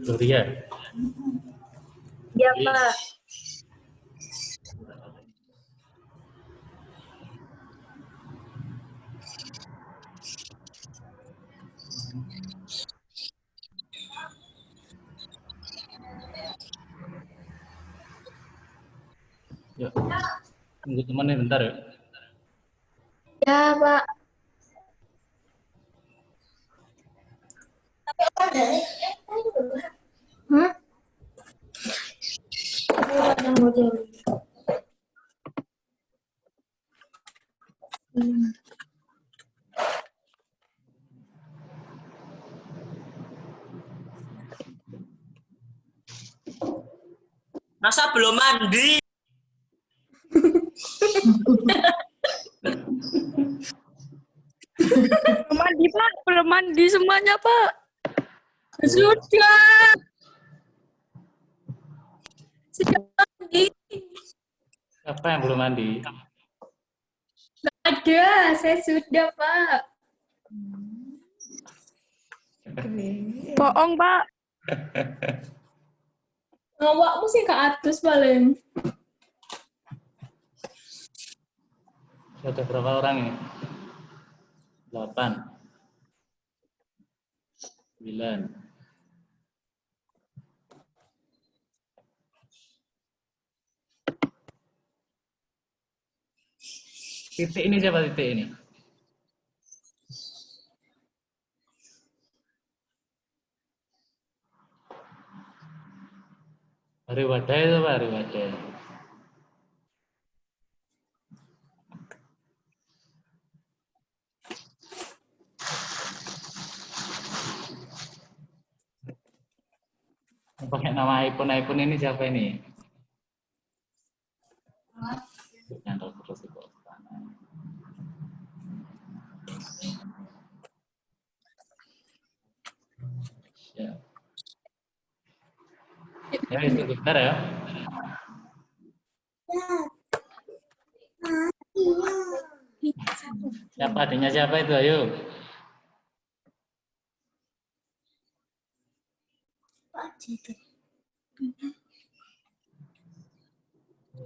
Gloria. Ya, Pak. Yuk, tunggu temannya bentar ya. Ya, Pak. Hah? Masa belum mandi? Belum mandi, Pak. Belum mandi semuanya, Pak. Sudah. Sudah mandi. Siapa yang belum mandi? Nggak ada, saya sudah, Pak. Bohong, Pak. Ngawakmu sih ke atas paling. Ada berapa orang ini? 8. 9. Titik ini siapa titik ini? Hari Wadah itu Pak, Hari Wadah. Pakai nama iPhone ini siapa ini? Nyantol terus itu. Ya. Ya, itu bentar ya. Siapa adanya siapa itu? Ayo.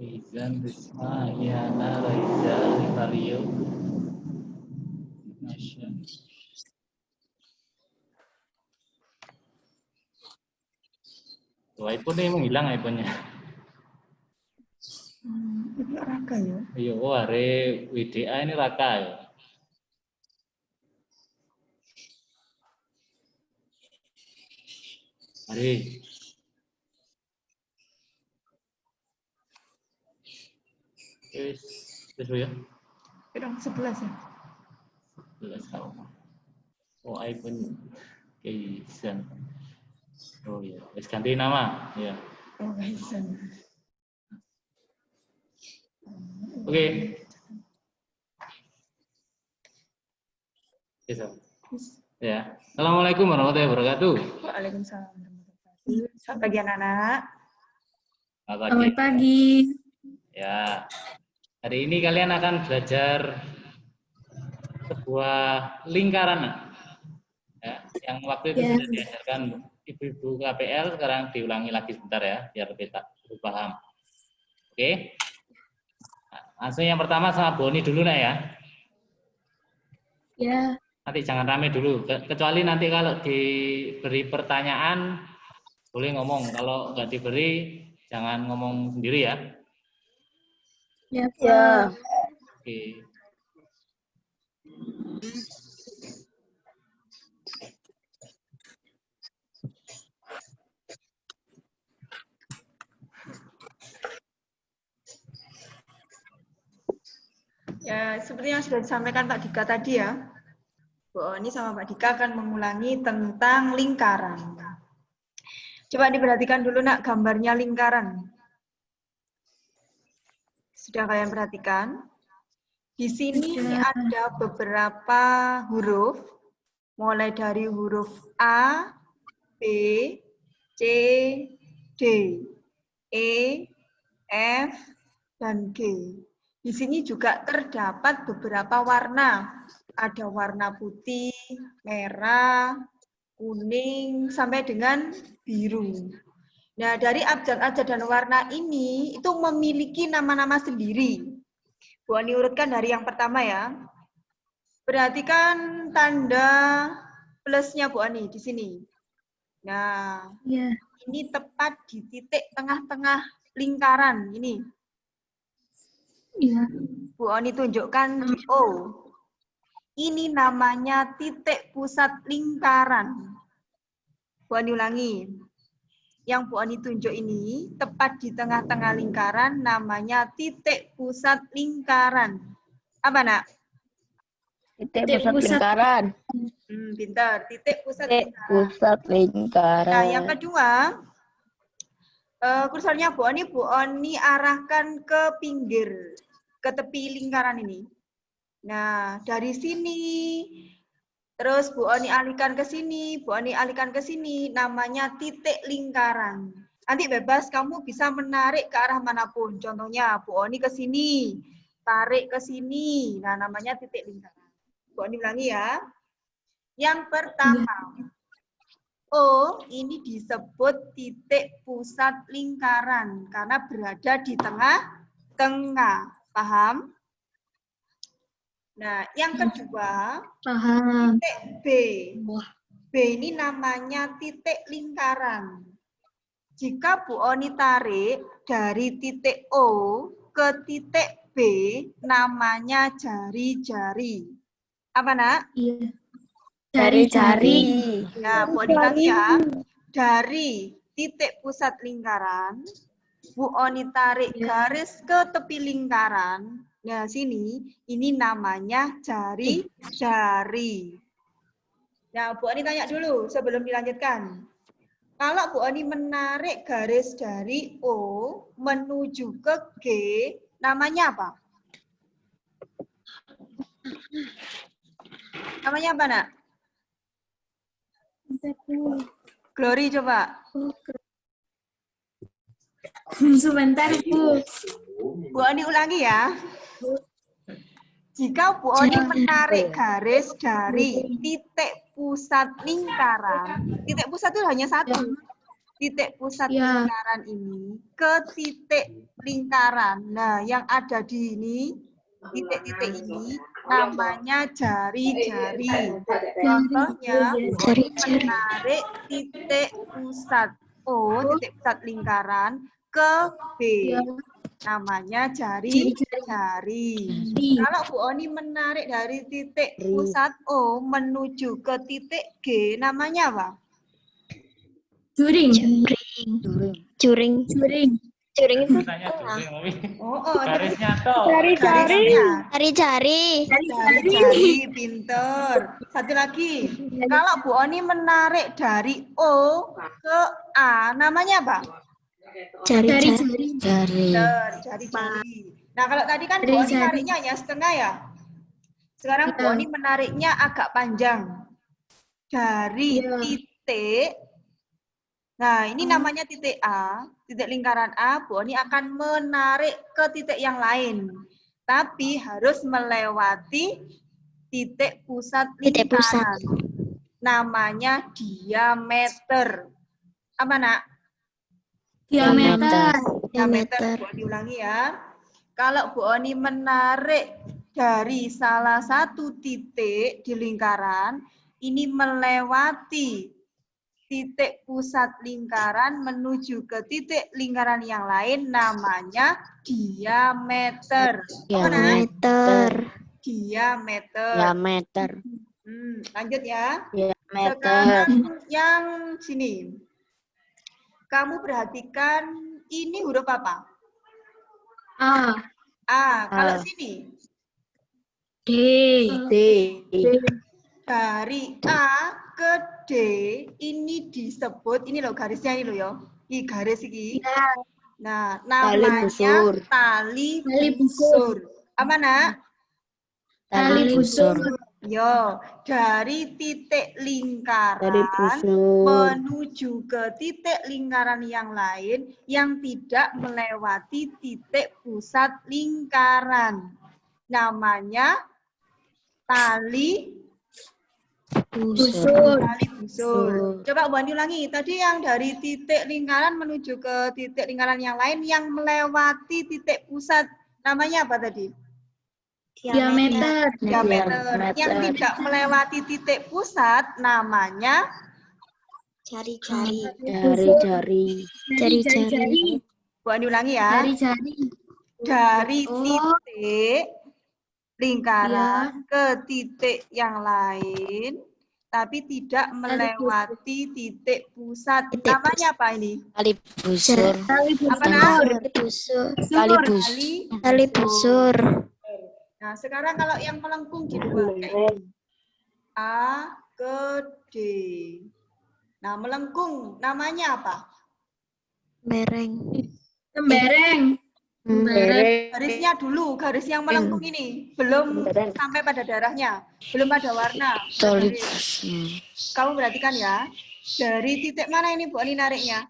Izan Risma Yana Raiza Vario. Masya. Tuh, iPhone ini menghilang iPhone-nya. Ini Raka ya? Iya, oh hari WDA ini Raka ya. Hari. Wis ya. Kurang 11 ya? 11 tahun. Oh, iPhone Kaizen. Oh iya, wis ganti nama, ya. Oh, Kaizen. Oke. Bisa. Ya. Assalamualaikum warahmatullahi wabarakatuh. Waalaikumsalam. Selamat pagi anak-anak. Selamat pagi. Ya. Hari ini kalian akan belajar sebuah lingkaran. Ya, yang waktu itu sudah diajarkan ibu-ibu KPL, sekarang diulangi lagi sebentar ya, biar kita paham. Oke. Langsung yang pertama sama Boni dulu nah ya. Ya. Nanti jangan rame dulu, kecuali nanti kalau diberi pertanyaan boleh ngomong, kalau nggak diberi jangan ngomong sendiri ya. Ya, Pak. Oke. Ya, seperti yang sudah disampaikan Pak Dika tadi ya, Bu Oni sama Pak Dika akan mengulangi tentang lingkaran. Coba diperhatikan dulu nak gambarnya lingkaran. Sudah kalian perhatikan? Di sini ada beberapa huruf, mulai dari huruf A, B, C, D, E, F, dan G. Di sini juga terdapat beberapa warna. Ada warna putih, merah, kuning sampai dengan biru. Nah, dari abjad-abjad dan warna ini itu memiliki nama-nama sendiri. Bu Ani urutkan dari yang pertama ya. Perhatikan tanda plusnya Bu Ani di sini. Nah, Iya. ini tepat di titik tengah-tengah lingkaran ini. Iya. Bu Ani tunjukkan di O. Ini namanya titik pusat lingkaran. Bu Ani ulangi. Yang Bu Ani tunjuk ini tepat di tengah-tengah lingkaran namanya titik pusat lingkaran. Apa, Nak? Titik pusat lingkaran. Pintar. Titik pusat Titik lingkaran. pusat lingkaran. Nah, yang kedua, kursornya Bu Ani arahkan ke pinggir, ke tepi lingkaran ini. Nah, dari sini, terus Bu Ani alihkan ke sini, Bu Ani alihkan ke sini, namanya titik lingkaran. Nanti bebas, kamu bisa menarik ke arah manapun. Contohnya, Bu Ani ke sini, tarik ke sini. Nah, namanya titik lingkaran. Bu Ani ulangi ya. Yang pertama, O ini disebut titik pusat lingkaran karena berada di tengah-tengah. Paham? Nah, yang kedua, Paham. titik B. B ini namanya titik lingkaran. Jika Bu Oni tarik dari titik O ke titik B, namanya jari-jari. Apa, Nak? Iya. Jari-jari. Nah, Bu Oni ulangi ya. Dari titik pusat lingkaran, Bu Oni tarik garis ke tepi lingkaran. Nah, sini, ini namanya jari-jari. Nah, Bu Oni tanya dulu sebelum dilanjutkan. Kalau Bu Oni menarik garis dari O menuju ke G, namanya apa? Namanya apa, Nak? Glory coba. Sebentar, Bu. Bu Oni ulangi ya. Jika Bu Oni menarik garis dari titik pusat lingkaran, titik pusat itu hanya satu. Titik pusat lingkaran ini ke titik lingkaran. Nah, yang ada di ini, titik-titik ini, namanya jari-jari. Contohnya, menarik titik pusat O, titik pusat lingkaran, ke B. Namanya jari-jari. Kalau Bu Oni menarik dari titik pusat O menuju ke titik G, namanya apa? Juring. Juring. Juring itu Tanya dulu, Mami. Oh, Garisnya toh. jari-jari. Jari-jari. Jari, pinter. Satu lagi. Kalau Bu Oni menarik dari O ke A, namanya apa? Jari-jari. Jari-jari. Nah, kalau tadi kan Bu Oni nariknya hanya setengah ya. Sekarang Bu Oni menariknya agak panjang. Dari titik. Nah, ini namanya titik A. Titik lingkaran A, Bu Oni akan menarik ke titik yang lain. Tapi harus melewati titik pusat lingkaran. Namanya diameter. Apa, Nak? Diameter. Bu Oni ulangi ya. Kalau Bu Oni menarik dari salah satu titik di lingkaran, ini melewati titik pusat lingkaran menuju ke titik lingkaran yang lain, namanya diameter. Diameter. Lanjut ya. Sekarang yang sini. Kamu perhatikan ini huruf apa? A. Kalau sini? D. Dari A ke D ini disebut, ini loh garisnya ini loh ya. Ini garis ini. Nah, namanya tali busur. Apa, Nak? Tali busur. Yo, dari titik lingkaran menuju ke titik lingkaran yang lain yang tidak melewati titik pusat lingkaran. Namanya tali Busur. Tali busur. Coba Bu Andi ulangi. Tadi yang dari titik lingkaran menuju ke titik lingkaran yang lain yang melewati titik pusat namanya apa tadi? Diameter. Diameter. Yang tidak melewati titik pusat namanya Jari-jari. Jari-jari. Bu Andi ulangi ya. Jari-jari. Dari Oh. titik lingkaran ke titik yang lain, tapi tidak melewati titik pusat. Namanya apa ini? Tali busur. Apa nak? Tali busur. Nah, sekarang kalau yang melengkung di dua, kayak gini. A ke D. Nah, melengkung namanya apa? Bereng. Tembereng. Garisnya dulu, garis yang melengkung ini. Belum sampai pada darahnya. Belum ada warna. Tali Garis. busur. Kamu perhatikan ya. Dari titik mana ini Bu Oni nariknya?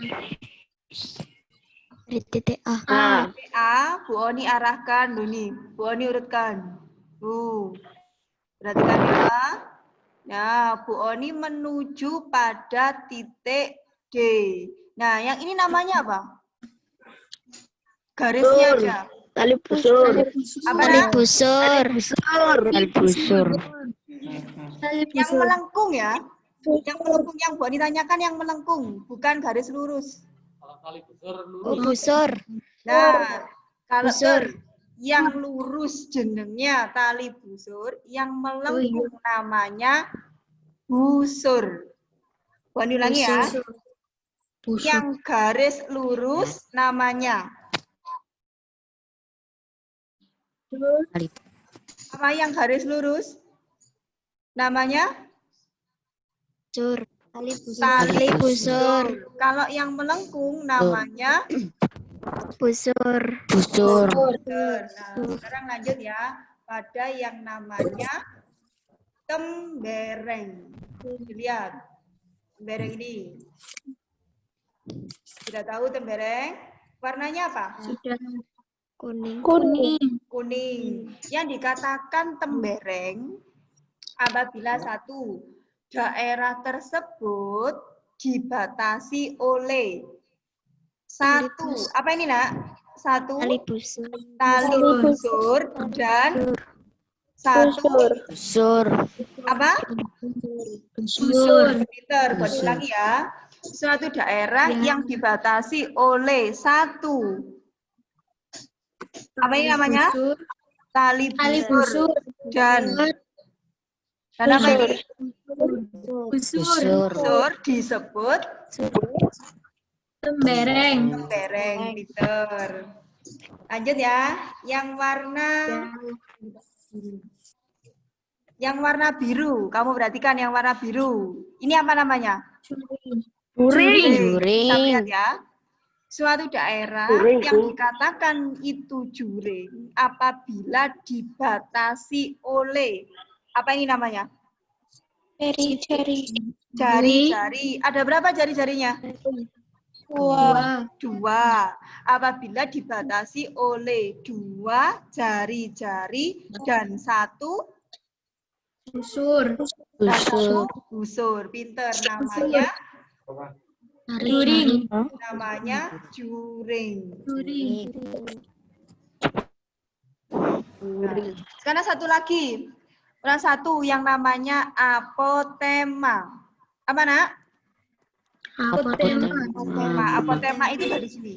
Dari titik A. Titik A, Bu Oni arahkan dulu nih. Bu Oni urutkan. Perhatikan ya. Nah, Bu Oni menuju pada titik D. Nah, yang ini namanya apa? Garisnya aja. Tali busur. Apa Tali nak? busur. Tali busur. Yang melengkung ya. Yang melengkung yang Bu Oni tanyakan yang melengkung, bukan garis lurus. Kalau tali busur Oh, lurus. busur. Nah, kalau Busur. yang lurus jenengnya tali busur, yang melengkung namanya busur. Bu Ani ulangi ya. Yang garis lurus namanya apa? Yang garis lurus namanya Busur. Tali busur. tali Tali busur. Kalau yang melengkung namanya Busur. Busur. busur. Nah, sekarang lanjut ya pada yang namanya tembereng. Dilihat tembereng ini. Sudah tahu tembereng? Warnanya apa? Kuning. Kuning. Yang dikatakan tembereng apabila satu daerah tersebut dibatasi oleh satu. Apa ini nak? Satu Tali busur. tali busur dan satu Busur. apa? Busur. Peter, buat ulangi ya. Suatu daerah yang dibatasi oleh satu. Apa ini namanya? Tali busur dan apa ini? Busur. Busur disebut Tembereng. tembereng, Peter. Lanjut ya. Yang warna biru. Kamu perhatikan yang warna biru. Ini apa namanya? Juring. Kita lihat ya. Suatu daerah yang dikatakan itu juring apabila dibatasi oleh apa ini namanya? Jari-jari. Jari-jari. Ada berapa jari-jarinya? Dua. Apabila dibatasi oleh dua jari-jari dan satu Busur. busur. Pinter namanya. Juring. Namanya juring. Sekarang satu lagi. Satu yang namanya apotema. Apa nak? Apotema itu dari sini.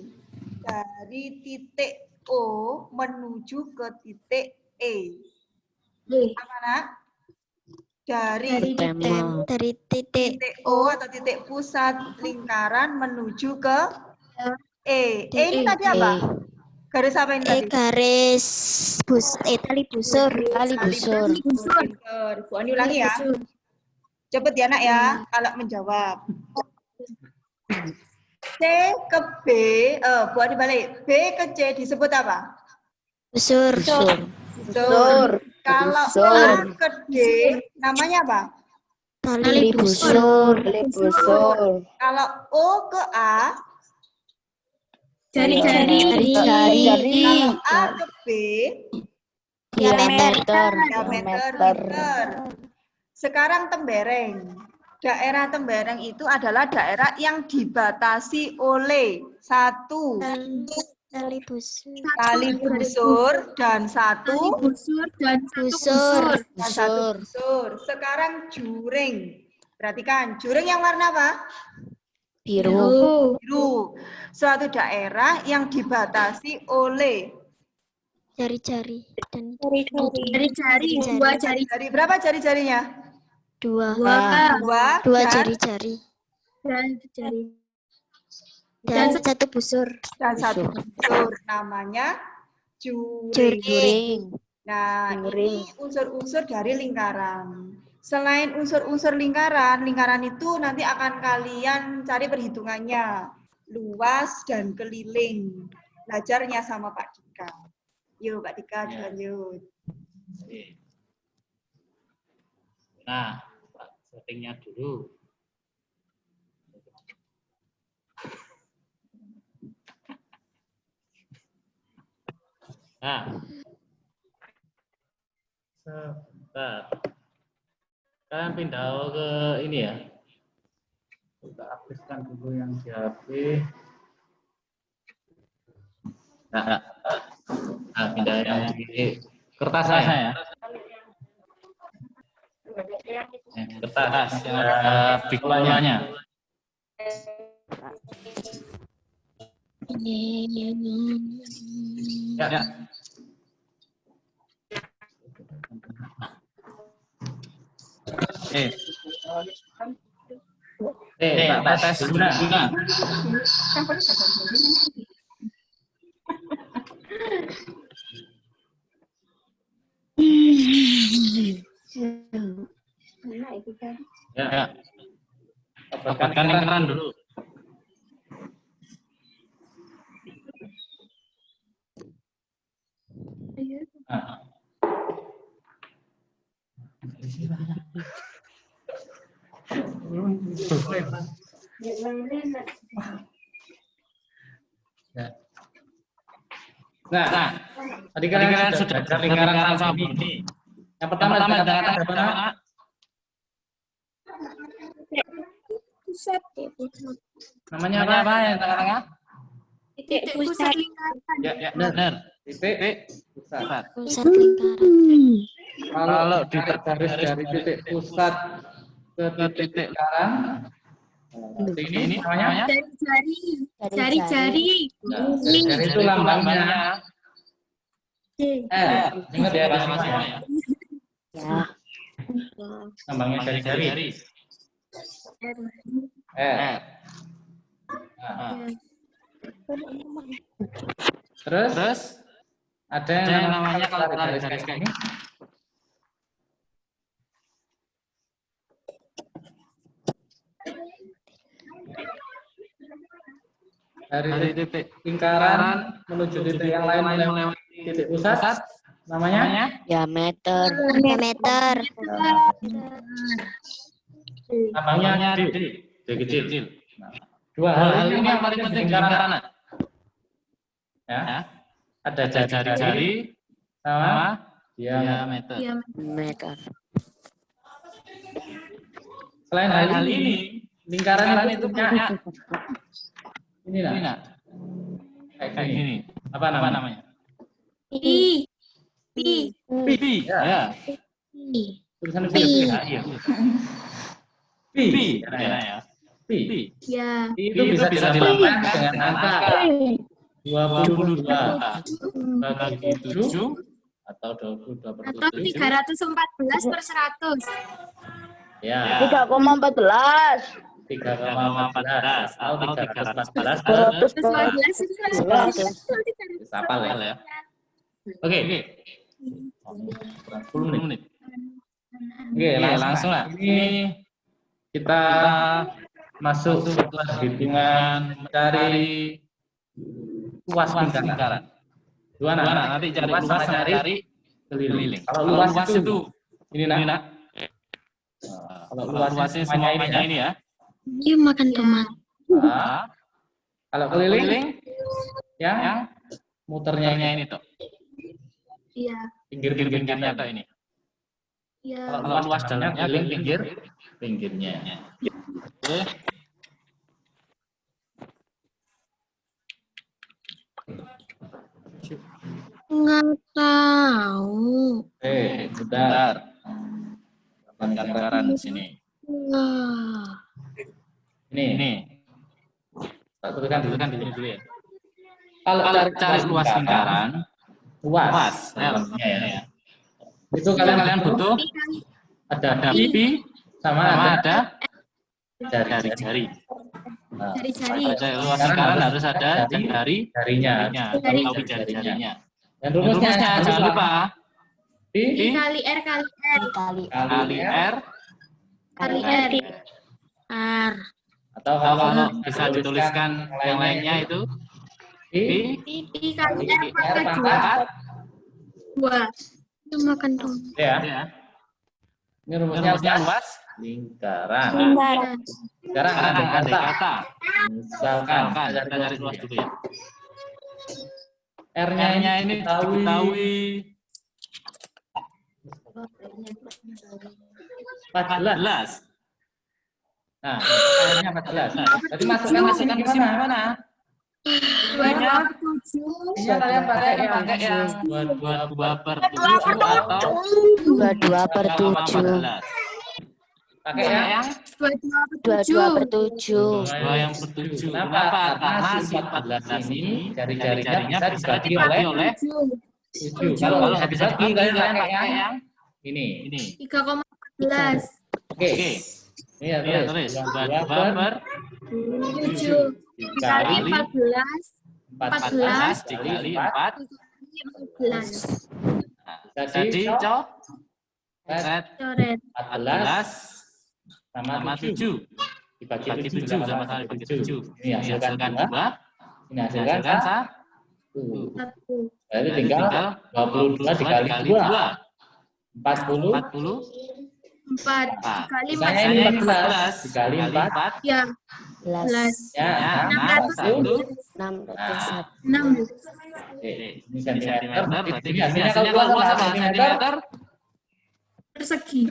Dari titik O menuju ke titik E. Apa nak? Dari titik O atau titik pusat lingkaran menuju ke E. E ini tadi apa? Garis apa ini tadi? Garis tali busur. Tali busur. Pinter. Bu Ani ulangi ya. Cepet ya nak ya kalau menjawab. C ke B, Bu Ani balik. B ke C disebut apa? Busur. Busur. Kalau A ke D namanya apa? Tali busur. Kalau O ke A, Jari-jari. kalau A ke B, Diameter. diameter. Sekarang tembereng. Daerah tembereng itu adalah daerah yang dibatasi oleh satu Tali busur. tali busur dan Tali satu busur dan satu Busur. busur. dan satu busur. Sekarang juring. Perhatikan, juring yang warna apa? Biru. Biru. Suatu daerah yang dibatasi oleh Jari-jari. Dan Jari-jari, dua jari. jari. Berapa jari-jarinya? dua. Dua Dua dan jari-jari. Dan jari. Dan satu busur. satu busur. Namanya juring. Juring. Nah, ini unsur-unsur dari lingkaran. Selain unsur-unsur lingkaran, lingkaran itu nanti akan kalian cari perhitungannya. Luas dan keliling. Belajarnya sama Pak Dika. Yuk, Pak Dika, lanjut. Nah, settingnya dulu. Nah, sebentar. Kalian pindah ke ini ya. Kita aktifkan dulu yang di HP. Nah, pindah yang di kertas saya ya. Kertas yang ada bikolanya. Ya. Pak tes guna. Ya. Dapatkan lingkaran dulu. Nah. Nah, tadi kalian sudah belajar lingkaran sama ini. Yang pertama kita apa? Pusat. Namanya apa yang tengah-tengah? Titik pusat lingkaran. Ya, benar. Titik pusat. Pusat lingkaran. Kalau ditarik garis dari titik pusat ke titik lingkaran, ini namanya Jari-jari. Jari-jari. jari itu lambangnya. Ingat ya lambangnya. Ya. Lambangnya jari-jari. Terus ada yang namanya kalau tarik garis kayak ini. Dari titik lingkaran menuju titik yang lain melewati titik pusat namanya Diameter. Diameter. lambangnya D kecil. Dua hal ini yang paling penting di lingkaran. Ya. Ada jari-jari sama diameter. Diameter. Selain hal ini, lingkaran itu punya ini nah. Kayak gini. Apa namanya? Pi. Ya. Tulisan Pi. Pi. Pi. Ya. Itu bisa dilambangkan dengan angka 22 bagi 7 atau 22 per Atau 7. 314 per 100. Ya. 3,14. 3,14 atau 314 Terus 15 itu kan 100. hafal ya. Oke. 10 menit. Oke, langsung lah. Ini kita masuk ke hitungan mencari luas lingkaran. Dua nanti cari luas sama cari keliling. Kalau luas itu ini nak. Kalau luasnya semuanya ini ya. Dia makan tomat. Nah, kalau keliling yang muternya ini tuh. Iya. Pinggir-pinggirnya tuh ini. Ya. Kalau luas dalamnya keliling pinggirnya. Oke. Nggak tahu. Bentar. Dapatkan lingkaran di sini. Wah. Ini. Tak tuliskan di sini dulu ya. Kalau cari luas lingkaran, luas L-nya ya. Itu kalian butuh ada pipi sama ada jari-jari. Nah, Jari-jari. luas lingkaran harus ada jarinya. Tahu jari-jarinya. Dan rumusnya jangan lupa P Kali R kali R. kali R Kali R. R. atau kalau bisa dituliskan yang lainnya itu P I kali R pangkat 2. pangkat 2. Itu makan tomat. ya. Ini rumusnya luas lingkaran. Sekarang andai kata misalkan kita cari luas dulu ya. R-nya ini diketahui 14. Nah, R-nya 14. Berarti masukkan ke sini gimana? 27. Iya, kalian pakai yang 22/7 atau 22/7. pakai yang 22/7. 22/7. Kenapa? Karena si 14 ini jari-jarinya bisa dibagi oleh 7. Kalau nggak bisa dibagi, kalian pakai yang ini. 3,14. Oke. Ini ya tulis 7 dikali 14. 14 dikali 4 14. jadi Coret. 14 sama 7 dibagi 7 sama dibagi 7. Ini hasilkan 2. Ini hasilkan 1. 1. Jadi tinggal 22 dikali 2. 40. 4 dikali Misalnya ini 14 dikali 4. Ya. 11. Ya, 601. 601. 6. Ini sentimeter. Berarti hasilnya kalau luas apa? Sentimeter Persegi.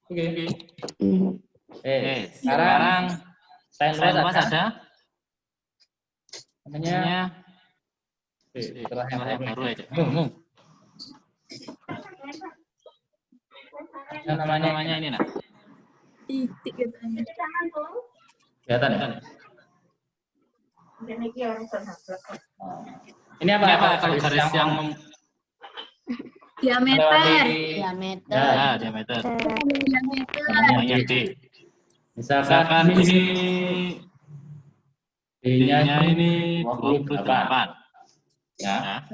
Oke. Sekarang selain luas ada namanya setelah yang baru aja. Namanya ini nak. Titik katanya. Kelihatan ya? Ini apa kalau garis yang Diameter. Diameter. ya diameter. Diameter. Namanya D. Misalkan ini D-nya ini 28 ya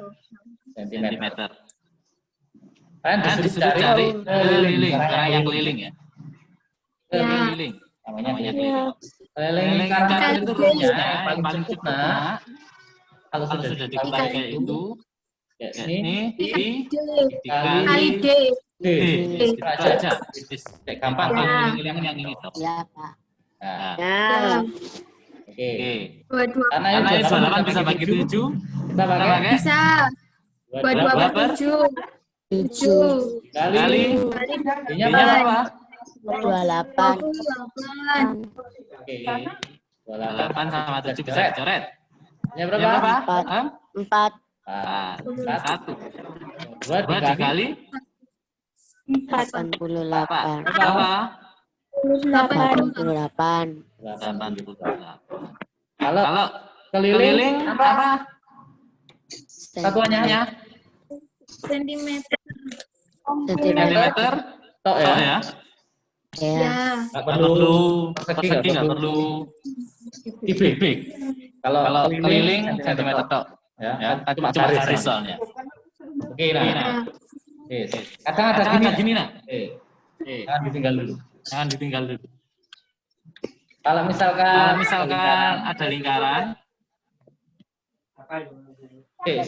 sentimeter. Kalian disuruh cari keliling, karena yang keliling ya. Keliling. Namanya keliling. Keliling lingkaran itu rumusnya yang paling cukup nah. Kalau sudah dipakai kayak itu, ini Kali D. D. Itu aja. Kayak gampang Ya. keliling yang ini toh. Ya, Pak. Nah, Ya. oke. 22. Karena ini 28 bisa bagi 7, kita pakai Bisa. 22/7. 7 kali kali berapa? 28. 28. Oke. 28 sama 7 bisa dicoret. Ini berapa? Empat. 4. Nah, 1. 2 2 dikali 88. berapa? 88. 88. Kalau keliling apa? Satuannya Sentimeter. sentimeter tok ya. Ya. Ya. Nggak perlu persegi, nggak perlu kubik. Kalau keliling sentimeter tok ya. Cuma garis soalnya. Oke, nah. Kadang ada gini nah. Jangan ditinggal dulu. Kalau misalkan ada lingkaran,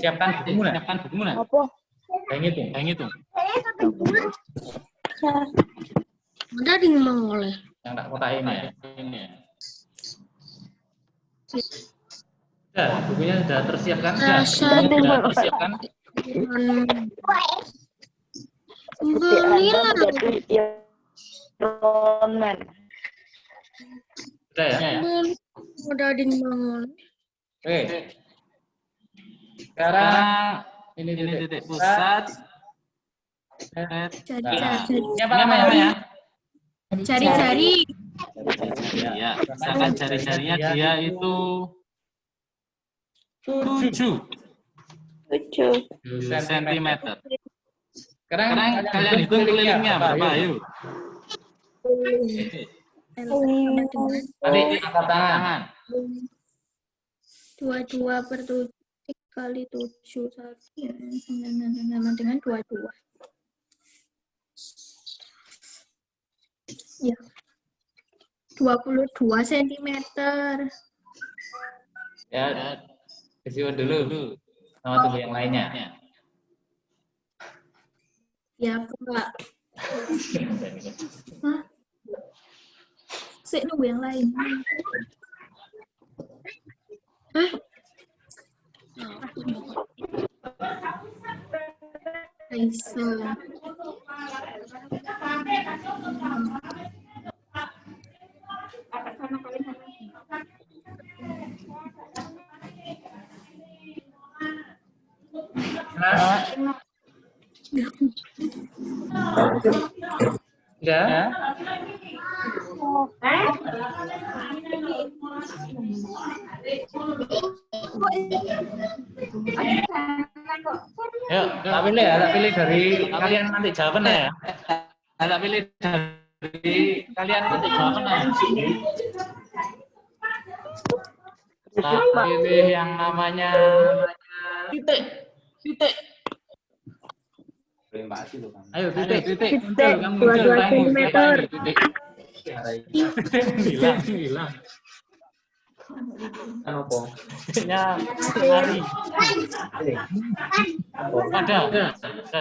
siapkan bukumu nah. Yang hitung. Udah dimang oleh. Yang tak kotak ini ya. Sudah, bukunya sudah tersiapkan. Sudah tersiapkan. Belilah. Menjadi Iron Man. Udah ya? Udah di bangun. Oke. Sekarang ini titik pusat. Jari-jari. Ini apa namanya ya? Jari-jari. Ya, misalkan jari-jarinya dia itu 7 cm. Sekarang Kalian hitung kelilingnya berapa, ayo. Tadi angkat tangan. 22 per 7 kali 7 tadi sama dengan 22. Ya. 22 cm. Ya, kesiwan dulu sama tubuh yang lainnya. Ya, Pak. Hah? Sik nunggu yang lain. Aisyah. Ya. Yuk, tak pilih ya, tak pilih dari kalian nanti jawabannya ya. Tak pilih dari kalian nanti jawabannya. Tak pilih yang namanya titik. Ayo titik. Muncul, 22 cm. titik. Hilang. Apa? Titiknya lari. Ada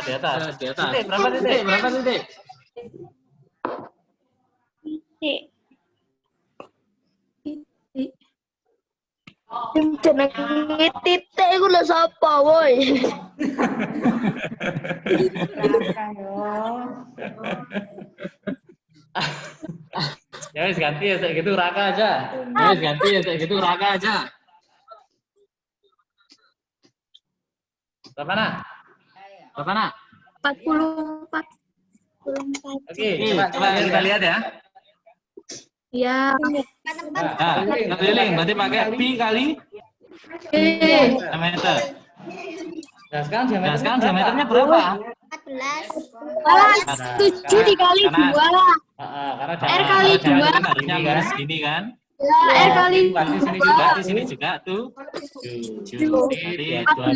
di atas. Titik, berapa titik? Sing jenenge titik iku lho sapa, woi? Ya wis ganti ya, kayak gitu Raka aja. Berapa nak? 44. Oke, Coba kita lihat ya. Ya. Nah, keliling berarti pakai pi kali diameter. Nah, sekarang diameternya berapa? 7 dikali 2 lah. Karena R kali 2. Harusnya minus gini kan? Ya, R kali Berarti sini juga tuh 7. Jadi 22 per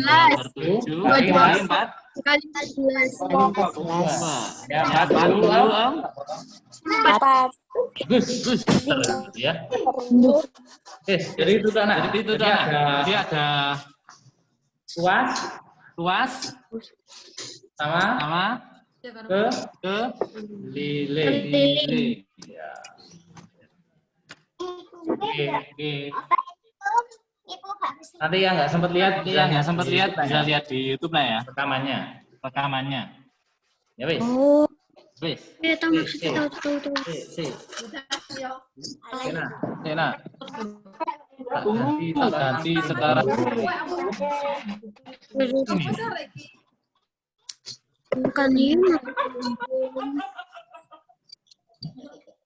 7 kali 4 kali 14. Ya, 40 Om. 4. Gus. Ya. Jadi itu tuh anak. Jadi ada tuas sama ke lilin. Ya. Oke. Nanti yang nggak sempat lihat, bisa lihat di YouTube lah ya. rekamannya. Ya wis. Wis. Ya, tahu maksudnya tahu. Sena. Ganti sekarang. Bukan ini.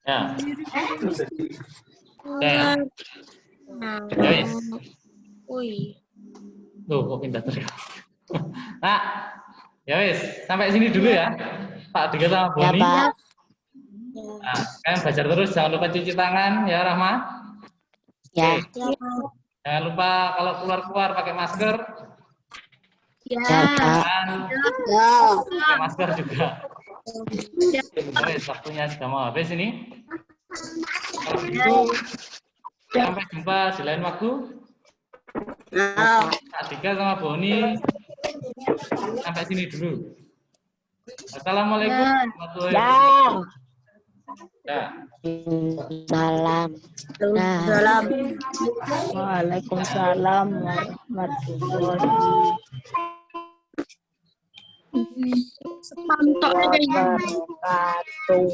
Ya. Oke. Ya wis. Woi. Tuh, kok pindah terus. Nah, ya wis, sampai sini dulu ya. Pak Dika sama Boni. Ya, Pak. Nah, kalian belajar terus, jangan lupa cuci tangan ya, Rahma. Ya. Oke. Jangan lupa kalau keluar pakai masker. Ya. Dan Ya. pakai masker juga. Wis, waktunya sudah mau habis ini. Kalau begitu, sampai jumpa di lain waktu. Pak Dika sama Boni sampai sini dulu. Assalamualaikum warahmatullahi wabarakatuh. Ya. Salam. Waalaikumsalam warahmatullahi wabarakatuh. Wabarakatuh.